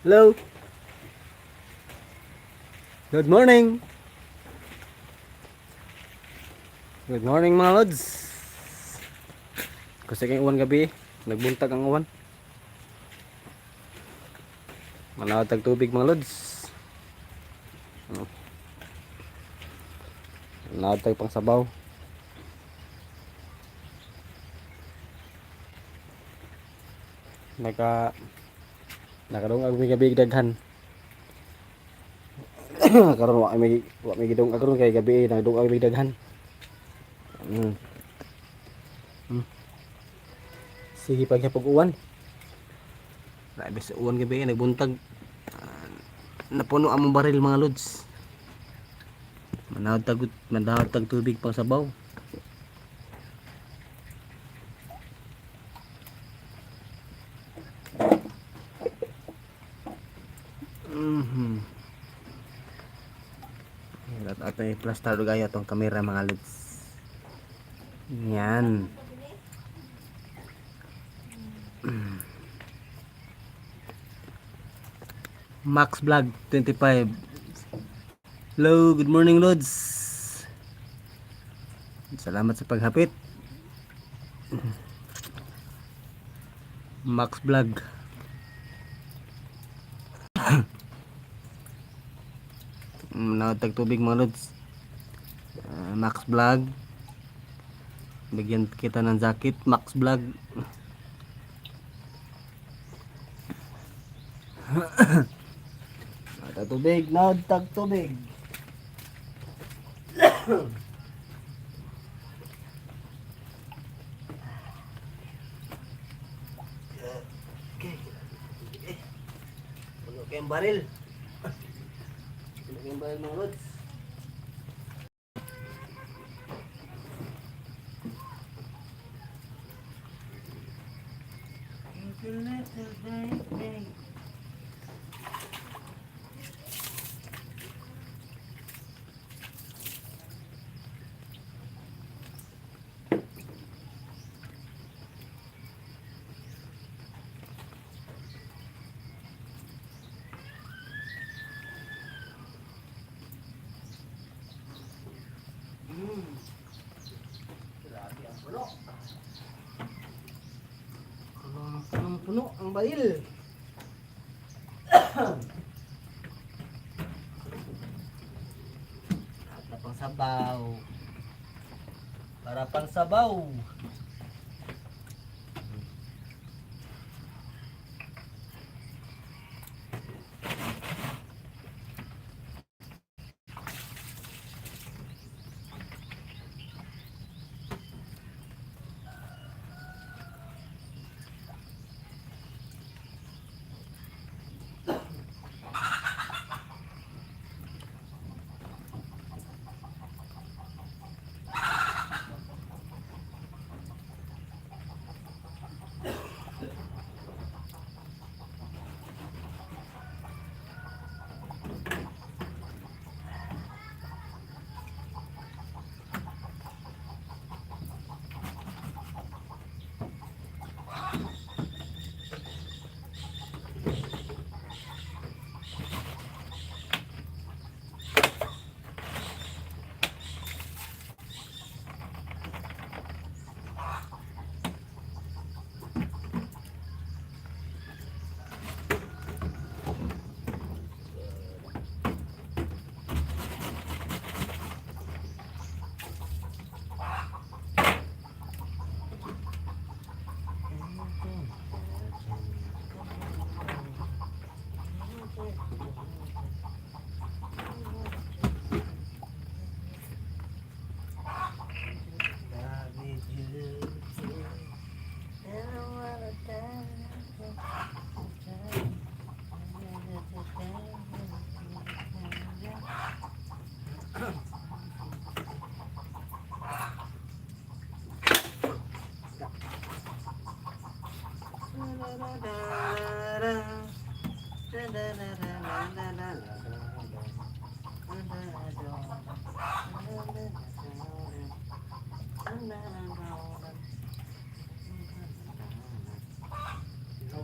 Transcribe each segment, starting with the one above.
Hello. Good morning. Good morning mga lods. Kasi kayong uwan gabi, nagbuntag ang uwan. Manawag tag tubig mga lods. Manawag tag pang sabaw. Nakadungag may gabi daghan. Karon wa may gidungag karon kay gabi nagdungag may daghan. Mm. Sige paghapog uwan. Grabe sa uwan gabi nagbuntag. Napuno among baril mga lods. Manawag tag tubig pang sabaw. At i-plaster gaya tong kamera mga lods. Yan. Max Vlog 25. Hello, good morning lods. Salamat sa paghapit. Max Vlog. Nawag tubig mga lods. Max Vlog. Bigyan kita ng jacket. Max Vlog. Nawag tubig. Puno kayong baril. Puno kayong baril mga lods. Grabe ang puno. Punong-puno ang baril. Para pang sabaw. Para pang sabaw.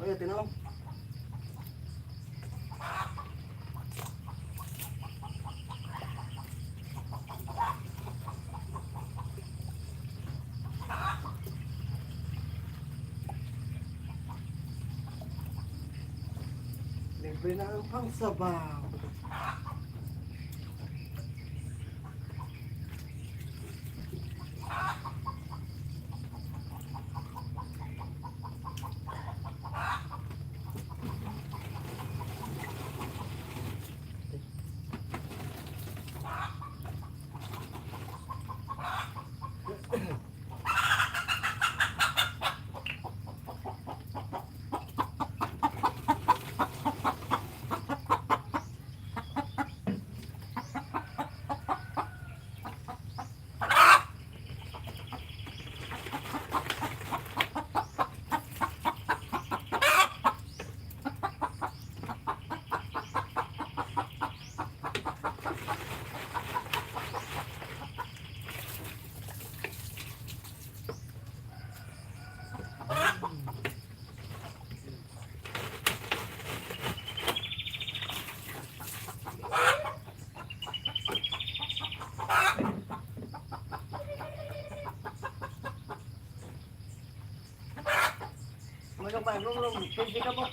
Okay, tinaw. Libre na ang pangsabaw. Ano ba? Belum, pwede ka po.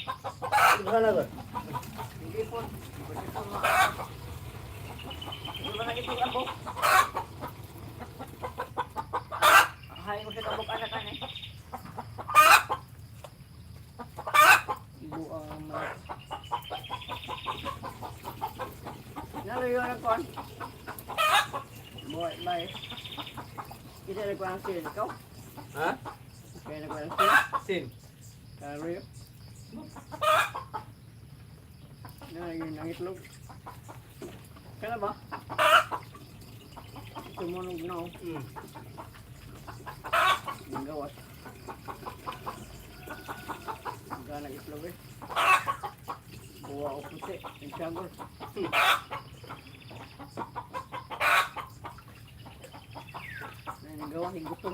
Gimana ba? Hindi po. Pwede po. Hindi ba nag-itingan po? Hay mo sa kabuk anak kan eh. Ibu Nalo yun ang kon. Boy, bye. Kita nagkuhan sila ikaw? Ha? Kaya nagkuhan sila? Sin. Karo yun? Yun ang itlog. Kaya ba? Tumunog na ako. Ang gawas. Ang ganang itlog eh. Buwa o puti. Ang siyagol. Ang gawa, higutom.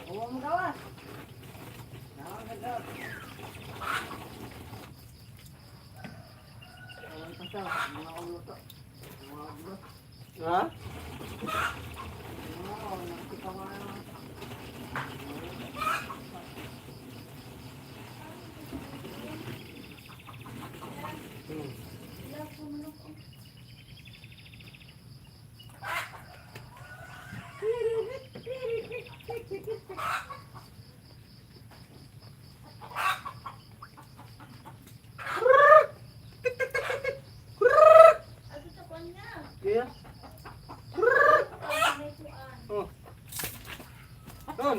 Huwag mo gawa. Nakakagawa. Huwag pasal. Mga ulo to. Mga ulo. Ha? Nakita ko na. Kaya? Oh. Doon.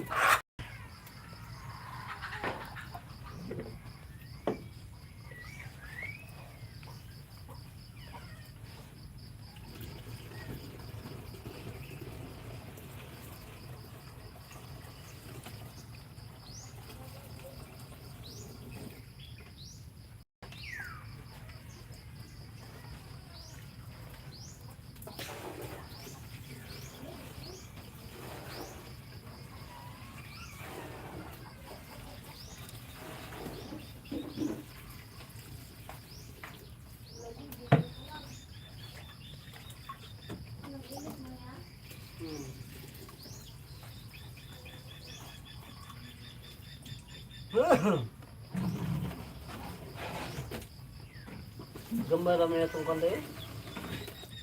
Gambar namin itong kande.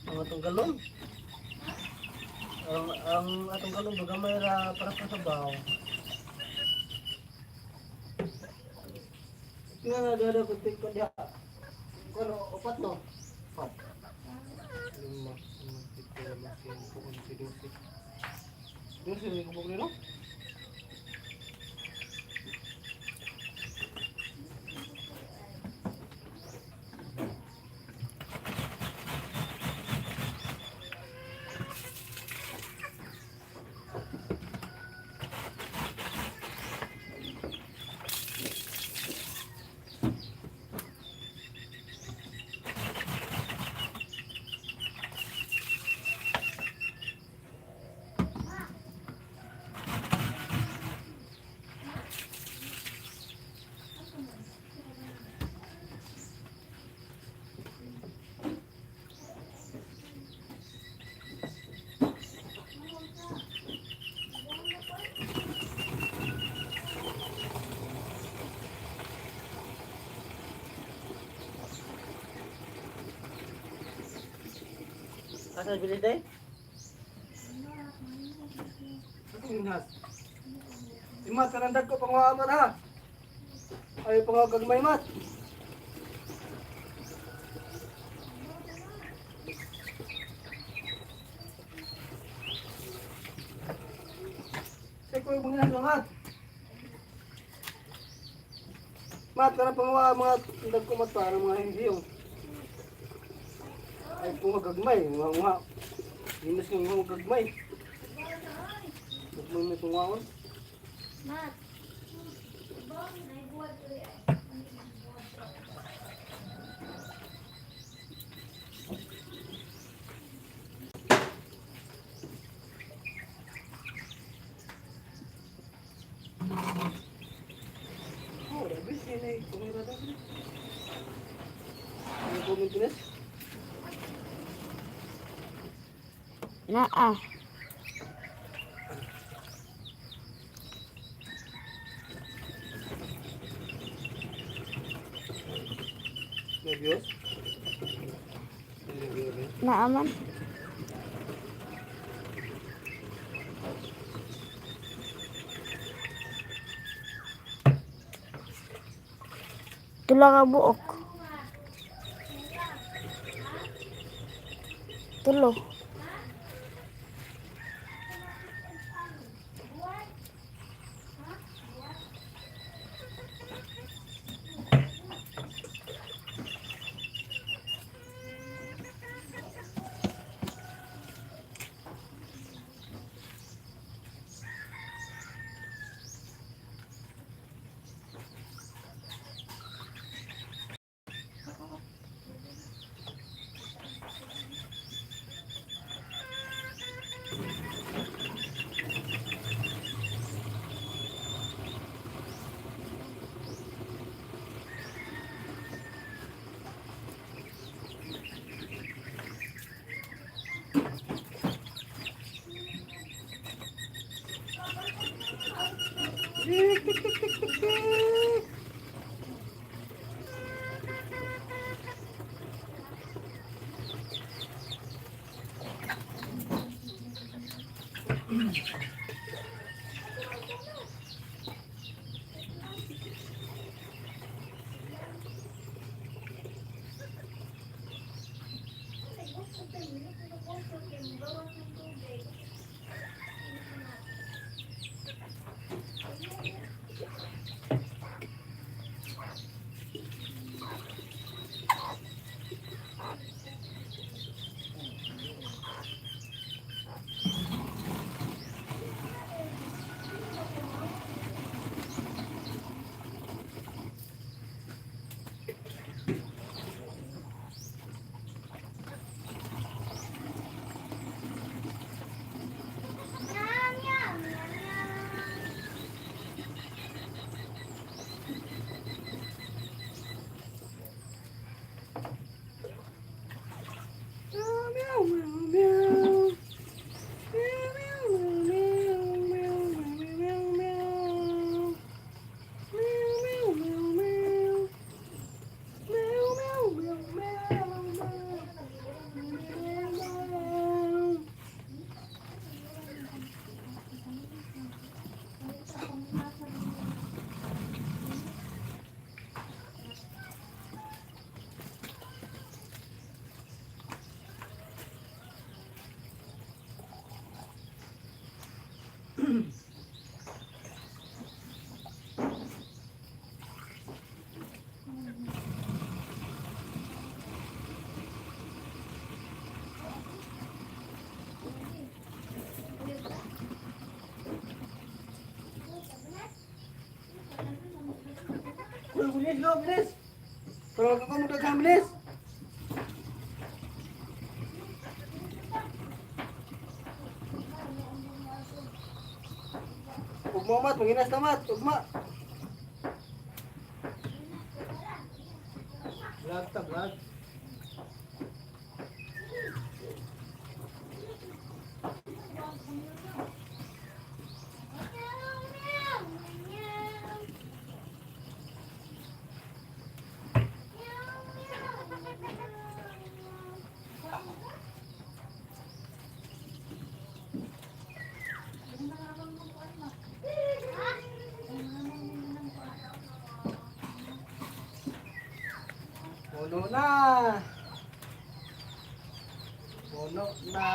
Ang atong galon. Ang atong galon gamay ra para sa sabaw. Nga nga dada ko tik ko dia. Kono opat no. Opat. Lima, lima, pito, lima, siyempo, onse, dosi. Dosi ni kubog nilo. Asa bilis day? Ito yung hat. Mat, kanandag ko pangwaman ha. Ayaw pangagagmay mat. Say ko yung mga mat. Mat, kanang pangwa mga tindag ko mat para mga hindi yung. Ay pangagagmay, mga Dimas yung mga gagmay. Gagmay may pangwaon. Mat. Oh, rabis yan eh. Kumira daw. Ano po maintenance? Naa. Nervyos? Nervyos. Naa man. Tulang nga buok. Tulo. Bilis, go, bilis. Pero ako magkakang bilis. Ugma mat, manginas na mat, ugma. Lag tag, lag. na. Puno na.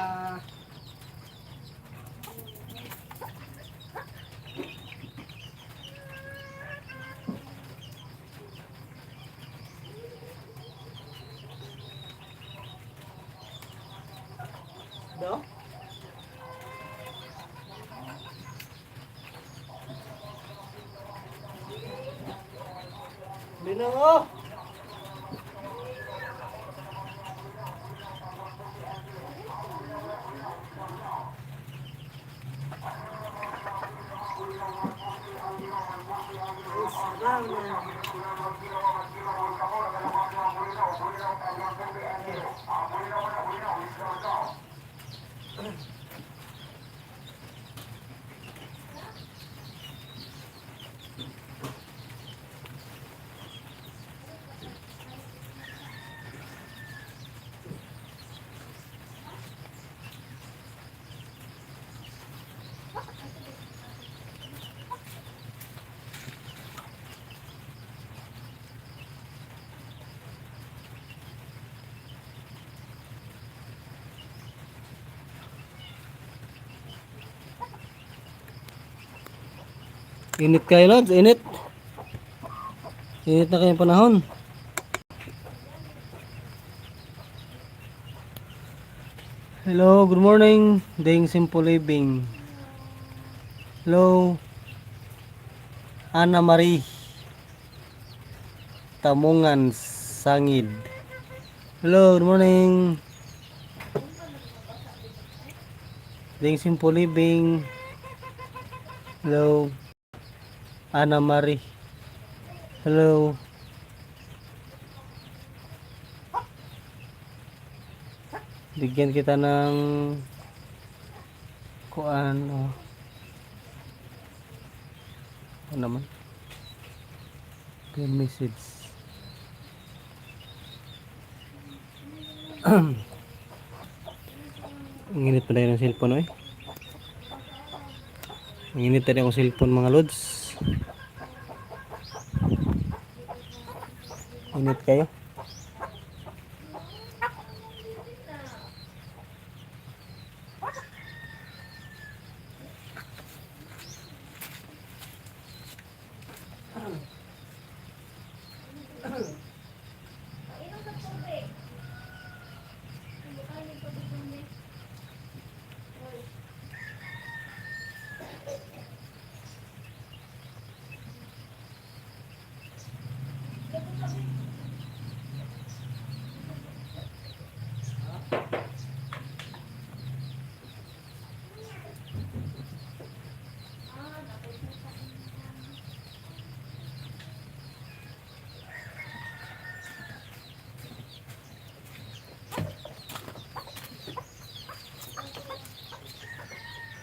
Do? Lino mo. Sarang na. Init kayo, Lods, init. Init na kayong panahon. Hello, good morning. Ding Simple Living. Hello. Ana Marie. Tamungan Sangid. Hello, good morning. Ding Simple Living. Hello. Ana Marie. Hello. Bigyan kita ng kuan oh. Ano naman? Yung message. Ang init pa rin ng cellphone eh. Ang init pa rin ang cellphone mga lods. Init kayo.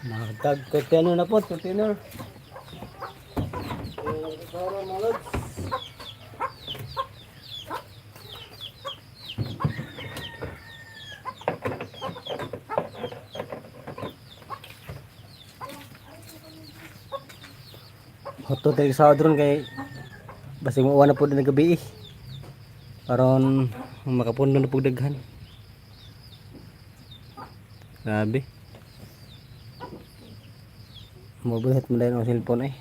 Nagtag container na po, container. Para malad. Hoto tayo sa drone kay basing uwan na po din gabi eh. Paron makapundo na po daghan. Grabe. Mabuhat mo dahil ang cellphone eh.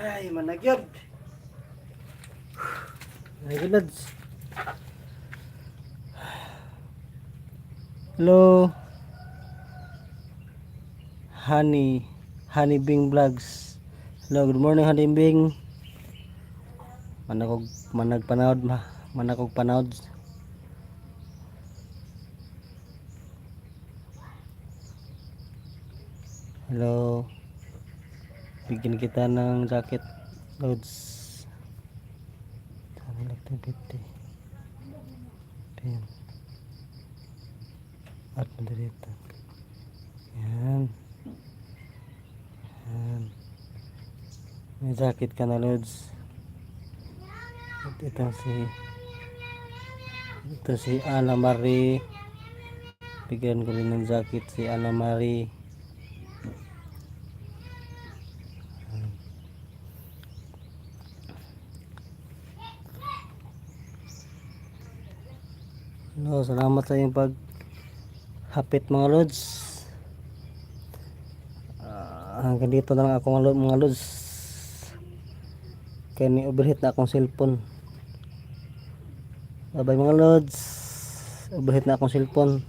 Ay, managyod. Ay, good lads. Hello. Honey Bing Vlogs. Hello, good morning Honey Bing. Manakog panahod. Hello. Bigyan kita ng jacket. Loads. Sabi lang 250. Ayan. At na dito. Yan. Yan. May jacket ka na, Lods. At ito si Ana Marie. Bigyan ko rin ng jacket si Ana Marie. No, salamat sa iyong paghapit mga Lods. Hanggang dito na lang ako mga Lods. Kaya ni-overheat na akong cellphone. Bye bye mga Lods. Overheat na akong cellphone.